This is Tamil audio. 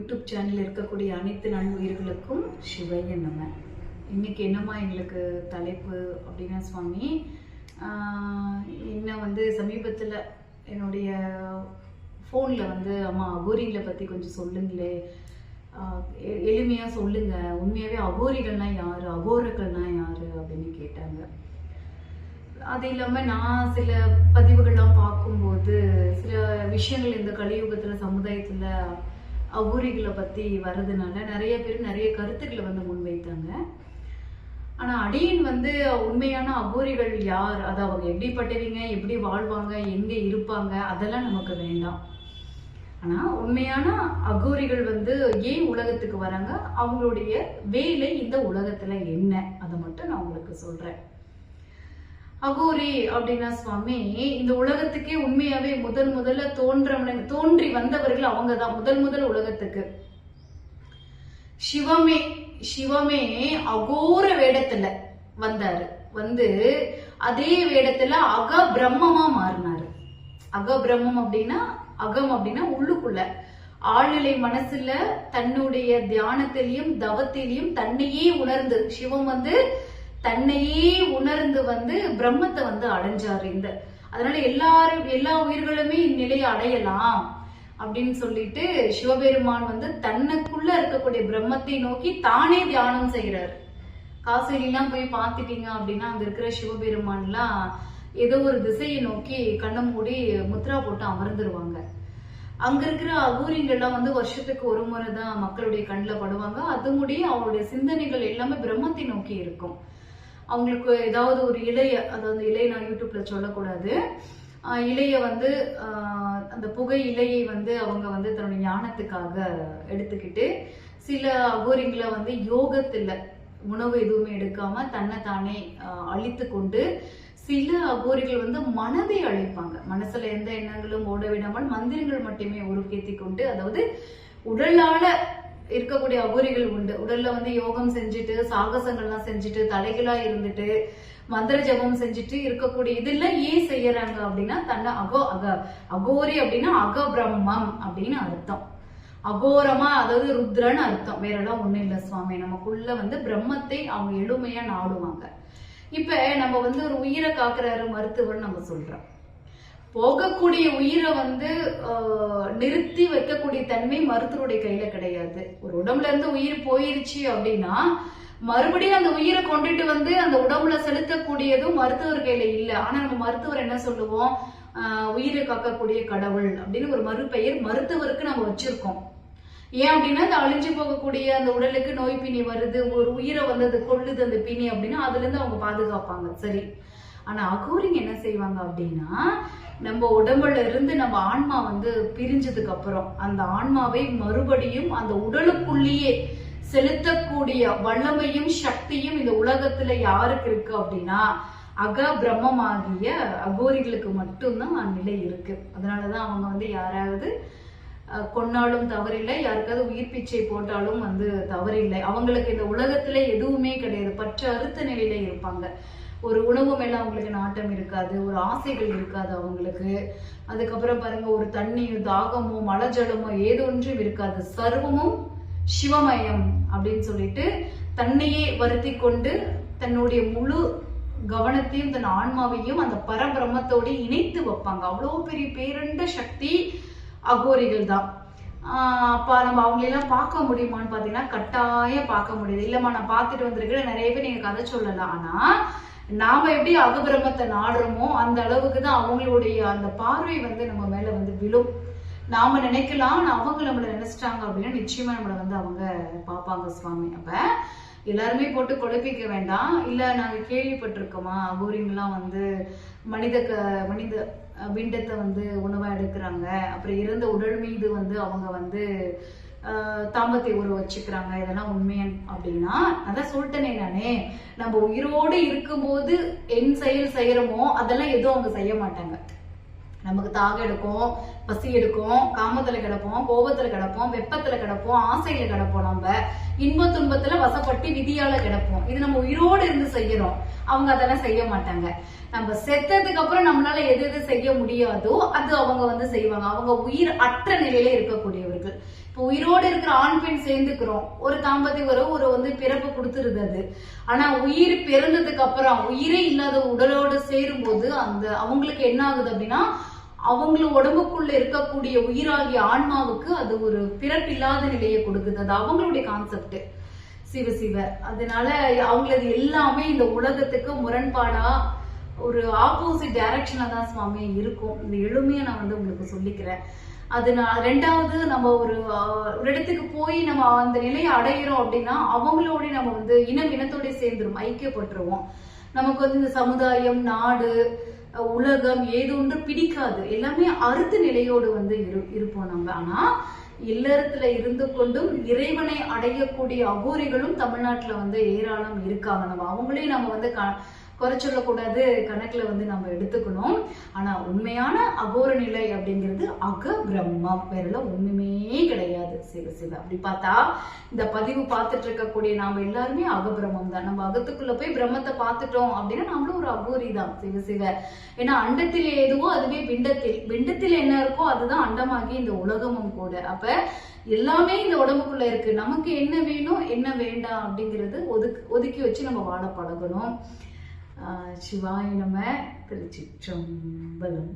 யூடியூப் சேனல் இருக்கக்கூடிய அனைத்து நண்பர்களுக்கும் சிவைய நம்ம. இன்னைக்கு என்னம்மா எங்களுக்கு தலைப்பு அப்படின்னா சுவாமி, என்ன சமீபத்தில் என்னுடைய ஃபோனில் அம்மா அகோரிகளை பற்றி கொஞ்சம் சொல்லுங்களே, எளிமையாக சொல்லுங்க, உண்மையாகவே அகோரிகள்லாம் யார், அகோரர்கள்லாம் யார் அப்படின்னு கேட்டாங்க. அது இல்லாமல் நான் சில பதிவுகள்லாம் பார்க்கும்போது சில விஷயங்கள் இந்த கலியுகத்தில் சமுதாயத்தில் அகோரிகளை பற்றி வர்றதுனால நிறைய பேர் நிறைய கருத்துக்களை முன்வைத்தாங்க. ஆனால் அடியன் உண்மையான அகோரிகள் யார், அதை அவங்க எப்படிப்பட்டவங்க, எப்படி வாழ்வாங்க, எங்கே இருப்பாங்க, அதெல்லாம் நமக்கு வேண்டாம். ஆனால் உண்மையான அகோரிகள் ஏன் உலகத்துக்கு வராங்க, அவங்களுடைய வேலை இந்த உலகத்தில் என்ன, அதை மட்டும் நான் உங்களுக்கு சொல்கிறேன். அகோரி அப்படின்னா சுவாமி, இந்த உலகத்துக்கே உண்மையாவே முதல்ல தோன்றி வந்தவர்கள் அவங்க தான். முதல் உலகத்துக்கு சிவமே அகோர வேடத்துல வந்தாரு. அதே வேடத்துல அக பிரம்மமா மாறினாரு. அக பிரம்மம் அப்படின்னா, அகம் அப்படின்னா உள்ளுக்குள்ள ஆழ்நிலை மனசுல தன்னுடைய தியானத்திலையும் தவத்திலையும் தன்னையே உணர்ந்து, சிவம் தன்னையே உணர்ந்து பிரம்மத்தை அடைஞ்சாரு. அதனால எல்லா உயிர்களுமே இந்நிலையை அடையலாம் அப்படின்னு சொல்லிட்டு சிவபெருமான் தன்னுக்குள்ள இருக்கக்கூடிய பிரம்மத்தை நோக்கி தானே தியானம் செய்யறாரு. காசிலாம் போய் பார்த்துட்டீங்க அப்படின்னா அங்க இருக்கிற சிவபெருமான்லாம் ஏதோ ஒரு திசையை நோக்கி கண்ணை மூடி முத்ரா போட்டு அமர்ந்துருவாங்க. அங்க இருக்கிற அகோரிங்கள்லாம் வருஷத்துக்கு ஒரு முறை தான் மக்களுடைய கண்ணில் படுவாங்க. அது முடியும் அவங்களுடைய சிந்தனைகள் எல்லாமே பிரம்மத்தை நோக்கி இருக்கும். அவங்களுக்கு ஏதாவது ஒரு இலைய, அதாவது இலையை நான் யூடியூப்ல சொல்லக்கூடாது, இலைய அந்த புகை இலையை அவங்க தன்னுடைய ஞானத்துக்காக எடுத்துக்கிட்டு, சில அகோரிங்களை யோகத்துல உணவு எதுவுமே எடுக்காம தன்னை தானே அழித்து கொண்டு, சில அகோரிகள் மனதை அழிப்பாங்க. மனசுல எந்த எண்ணங்களும் ஓட விடாமல் மந்திரங்கள் மட்டுமே உருக்கேத்தி கொண்டு, அதாவது உடலால இருக்கக்கூடிய அகோரிகள் உண்டு. உடல்ல யோகம் செஞ்சுட்டு, சாகசங்கள்லாம் செஞ்சுட்டு, தலைகளா இருந்துட்டு, மந்திர ஜபம் செஞ்சுட்டு இருக்கக்கூடிய இதெல்லாம் ஏன் செய்யறாங்க அப்படின்னா, தன்னை அகோரி அப்படின்னா அக பிரம்மம் அப்படின்னு அர்த்தம். அகோரமா அதாவது ருத்ரன்னு அர்த்தம், வேற எல்லாம் ஒண்ணும் இல்ல சுவாமி. நமக்குள்ள பிரம்மத்தை அவங்க எளிமையா நாடுவாங்க. இப்ப நம்ம ஒரு உயிரை காக்குறாரு மருத்துவர் நம்ம சொல்றோம். போகக்கூடிய உயிரை நிறுத்தி வைக்கக்கூடிய தன்மை மருத்துவருடைய கையில கிடையாது. ஒரு உடம்புல இருந்து உயிர் போயிருச்சு அப்படின்னா மறுபடியும் அந்த உயிரை கொண்டுட்டு அந்த உடம்புல செலுத்தக்கூடியதும் மருத்துவர் கையில இல்ல. ஆனா நம்ம மருத்துவர் என்ன சொல்லுவோம், உயிரை காக்கக்கூடிய கடவுள் அப்படின்னு ஒரு மறுபெயர் மருத்துவருக்கு நம்ம வச்சிருக்கோம். ஏன் அப்படின்னா, அந்த அழிஞ்சு போகக்கூடிய அந்த உடலுக்கு நோய் பிணி வருது, ஒரு உயிரை அது கொள்ளுது அந்த பிணி அப்படின்னா அதுல இருந்து அவங்க பாதுகாப்பாங்க. சரி, ஆனா அகோரிங்க என்ன செய்வாங்க அப்படின்னா, நம்ம உடம்புல இருந்து நம்ம ஆன்மா பிரிஞ்சதுக்கு அப்புறம் அந்த ஆன்மாவை மறுபடியும் அந்த உடலுக்குள்ளேயே செலுத்தக்கூடிய வல்லமையும் சக்தியும் இந்த உலகத்துல யாருக்கு இருக்கு அப்படின்னா அக பிரம்மமாகிய அகோரிகளுக்கு மட்டும்தான் நிலை இருக்கு. அதனாலதான் அவங்க யாராவது கொன்னாலும் தவறில்லை, யாருக்காவது உயிர் பிச்சை போட்டாலும் தவறில்லை. அவங்களுக்கு இந்த உலகத்துல எதுவுமே கிடையாது, பற்ற அறுத்த நிலையில இருப்பாங்க. ஒரு உணவு மேல அவங்களுக்கு நாட்டம் இருக்காது, ஒரு ஆசைகள் இருக்காது அவங்களுக்கு. அதுக்கப்புறம் பாருங்க, ஒரு தண்ணியோ தாகமோ மலஜலமோ ஏதொன்றும் இருக்காது. சர்வமும் சிவமயம் அப்படின்னு சொல்லிட்டு தன்னையே வருத்தி கொண்டு தன்னுடைய முழு கவனத்தையும் தன் ஆன்மாவையும் அந்த பரபிரம்மத்தோடு இணைத்து வைப்பாங்க. அவ்வளோ பெரிய பேரண்ட சக்தி அகோரிகள் தான். அப்ப நம்ம அவங்களெல்லாம் பார்க்க முடியுமான்னு பாத்தீங்கன்னா கட்டாயம் பார்க்க முடியுது. இல்லம்மா நான் பார்த்துட்டு வந்திருக்கேன், நிறைய பேர் நீங்க கதை சொல்லலாம். ஆனா நாம எப்படி அகபிரமத்தை நாடுறோமோ அந்த அளவுக்கு தான் அவங்களுடைய அந்த பார்வை நம்ம மேல விழும். நாம நினைக்கலாம், அவங்க நம்மள நினைச்சிட்டாங்க அப்படின்னா நிச்சயமா நம்மள அவங்க பார்ப்பாங்க சுவாமி. அப்ப எல்லாருமே போட்டு குழப்பிக்க வேண்டாம். இல்ல நாங்க கேள்விப்பட்டிருக்கோமா, அகோரிங்கெல்லாம் மனித பிண்டத்தை உணவா எடுக்கிறாங்க, அப்புறம் இறந்த உடல் மீது அவங்க தாம்பத்தை உருவ வச்சுக்கிறாங்க, இதெல்லாம் உண்மையன் அப்படின்னா, அதான் சொல்லிட்டேனே நானே, நம்ம உயிரோடு இருக்கும்போது என் செயல் செய்யறோமோ அதெல்லாம் எதுவும் அவங்க செய்ய மாட்டாங்க. நமக்கு தாக எடுக்கும், பசி எடுக்கும், காமத்துல கிடப்போம், கோபத்துல கிடப்போம், வெப்பத்துல கிடப்போம், ஆசையில கிடப்போம், நம்ம இன்ப துன்பத்துல வசப்பட்டு விதியால கிடப்போம். இது நம்ம உயிரோடு இருந்து செய்யறோம், அவங்க அதெல்லாம் செய்ய மாட்டாங்க. நம்ம செத்ததுக்கு அப்புறம் நம்மளால எது எது செய்ய முடியாதோ அது அவங்க செய்வாங்க. அவங்க உயிர் அற்ற நிலையில இருக்கக்கூடியவர்கள். இப்போ உயிரோடு இருக்கிற ஆண் பெண் சேர்ந்துக்கிறோம், ஒரு தாம்பத்திய உறவு ஒரு வந்து பிறப்பு கொடுத்துருது அது. ஆனா உயிர் பிறந்ததுக்கு அப்புறம் உயிரே இல்லாத உடலோடு சேரும் போது அந்த அவங்களுக்கு என்ன ஆகுது அப்படின்னா, அவங்கள உடம்புக்குள்ள இருக்கக்கூடிய உயிராகிய ஆன்மாவுக்கு அது ஒரு பிறப்பில்லாத நிலையை கொடுக்குது. அது அவங்களுடைய கான்செப்ட். சிவ சிவ. அதனால அவங்களது எல்லாமே இந்த உலகத்துக்கு முரண்பாடா ஒரு ஆப்போசிட் டைரக்ஷனா தான் சுவாமி இருக்கும். இந்த எளிமையா நான் வந்து உங்களுக்கு சொல்லிக்கிறேன். அது நான் ரெண்டாவது, நம்ம ஒரு இடத்துக்கு போய் நம்ம அந்த நிலையை அடையிறோம் அப்படின்னா அவங்களோட நம்ம வந்து இனத்தோட சேர்ந்துரும், ஐக்கியப்பட்டுருவோம். நமக்கு வந்து இந்த சமுதாயம், நாடு, உலகம் ஏது ஒன்று பிடிக்காது. எல்லாமே அறுத்து நிலையோடு வந்து இருப்போம் நம்ம. ஆனா இல்லறத்துல இருந்து கொண்டும் இறைவனை அடையக்கூடிய அகோரிகளும் தமிழ்நாட்டுல வந்து ஏராளம் இருக்காங்க. நம்ம அவங்களையும் நம்ம வந்து குறை சொல்லக்கூடாது, கணக்குல வந்து நம்ம எடுத்துக்கணும். ஆனா உண்மையான அகோர நிலை அப்படிங்கிறது அக பிரம்மம், வேறெல்லாம் ஒண்ணுமே கிடையாது. சிவ சிவ. அப்படி பார்த்தா இந்த பதிவு பார்த்துட்டு இருக்கக்கூடிய நாம எல்லாருமே அகபிரம்மம் தான். நம்ம அகத்துக்குள்ள போய் பிரம்மத்தை பார்த்துட்டோம் அப்படின்னா நம்மளும் ஒரு அகோரி தான். சிவ சிவ. ஏன்னா அண்டத்தில் எதுவோ அதுவே பிண்டத்தில் என்ன இருக்கோ அதுதான் அண்டமாகி இந்த உலகமும் கூட. அப்ப எல்லாமே இந்த உடம்புக்குள்ள இருக்கு. நமக்கு என்ன வேணும் என்ன வேண்டாம் அப்படிங்கிறது ஒதுக்கி வச்சு நம்ம வாழ பழகணும். சிவாய நம. திருச்சிற்றம்பலம்.